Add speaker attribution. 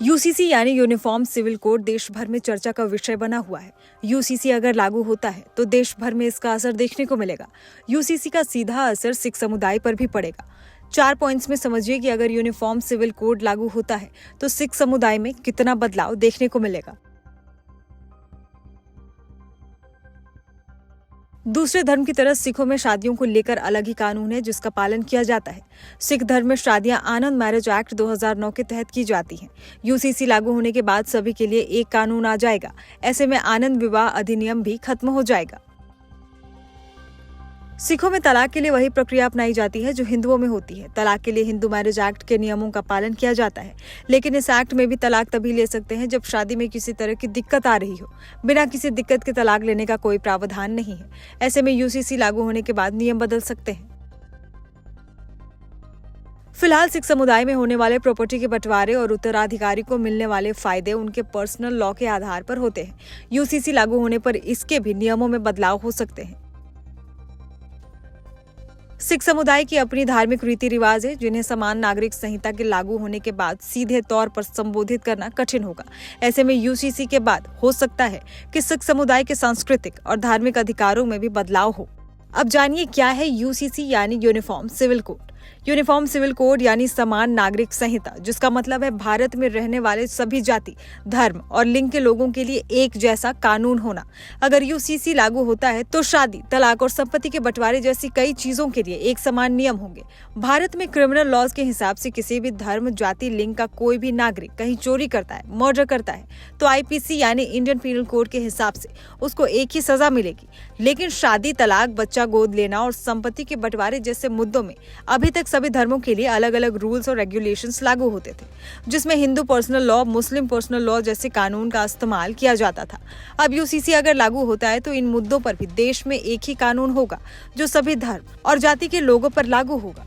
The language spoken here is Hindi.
Speaker 1: यूसीसी यानी यूनिफॉर्म सिविल कोड देश भर में चर्चा का विषय बना हुआ है। यूसीसी अगर लागू होता है तो देश भर में इसका असर देखने को मिलेगा। यूसीसी का सीधा असर सिख समुदाय पर भी पड़ेगा। 4 पॉइंट्स में समझिए कि अगर यूनिफॉर्म सिविल कोड लागू होता है तो सिख समुदाय में कितना बदलाव देखने को मिलेगा। दूसरे धर्म की तरह सिखों में शादियों को लेकर अलग ही कानून है जिसका पालन किया जाता है। सिख धर्म में शादियां आनंद मैरिज एक्ट 2009 के तहत की जाती हैं। यूसीसी लागू होने के बाद सभी के लिए एक कानून आ जाएगा। ऐसे में आनंद विवाह अधिनियम भी खत्म हो जाएगा। सिखों में तलाक के लिए वही प्रक्रिया अपनाई जाती है जो हिंदुओं में होती है। तलाक के लिए हिंदू मैरिज एक्ट के नियमों का पालन किया जाता है, लेकिन इस एक्ट में भी तलाक तभी ले सकते हैं जब शादी में किसी तरह की दिक्कत आ रही हो। बिना किसी दिक्कत के तलाक लेने का कोई प्रावधान नहीं है। ऐसे में यूसीसी लागू होने के बाद नियम बदल सकते हैं। फिलहाल सिख समुदाय में होने वाले प्रॉपर्टी के बंटवारे और उत्तराधिकारी को मिलने वाले फायदे उनके पर्सनल लॉ के आधार पर होते हैं। यूसीसी लागू होने पर इसके भी नियमों में बदलाव हो सकते हैं। सिख समुदाय की अपनी धार्मिक रीति रिवाज है जिन्हें समान नागरिक संहिता के लागू होने के बाद सीधे तौर पर संबोधित करना कठिन होगा। ऐसे में यूसीसी के बाद हो सकता है कि सिख समुदाय के सांस्कृतिक और धार्मिक अधिकारों में भी बदलाव हो। अब जानिए क्या है यूसीसी यानी uniform civil code. Uniform civil code यानी समान नागरिक संहिता, जिसका मतलब है भारत में रहने वाले सभी जाति, धर्म और लिंग के लोगों के लिए एक जैसा कानून होना। अगर यूसीसी लागू होता है तो शादी, तलाक और संपत्ति के बंटवारे जैसी कई चीजों के लिए एक समान नियम होंगे। भारत में क्रिमिनल लॉज के हिसाब से किसी भी धर्म, जाति, लिंग का कोई भी नागरिक कहीं चोरी करता है, मर्डर करता है तो आईपीसी यानी इंडियन पीनल कोड के हिसाब से उसको एक ही सजा मिलेगी। लेकिन शादी, तलाक, बच्चा गोद लेना और संपत्ति के बंटवारे जैसे मुद्दों में अभी तक सभी धर्मों के लिए अलग अलग रूल्स और रेगुलेशंस लागू होते थे, जिसमें हिंदू पर्सनल लॉ, मुस्लिम पर्सनल लॉ जैसे कानून का इस्तेमाल किया जाता था। अब यूसीसी अगर लागू होता है तो इन मुद्दों पर भी देश में एक ही कानून होगा जो सभी धर्म और जाति के लोगों पर लागू होगा।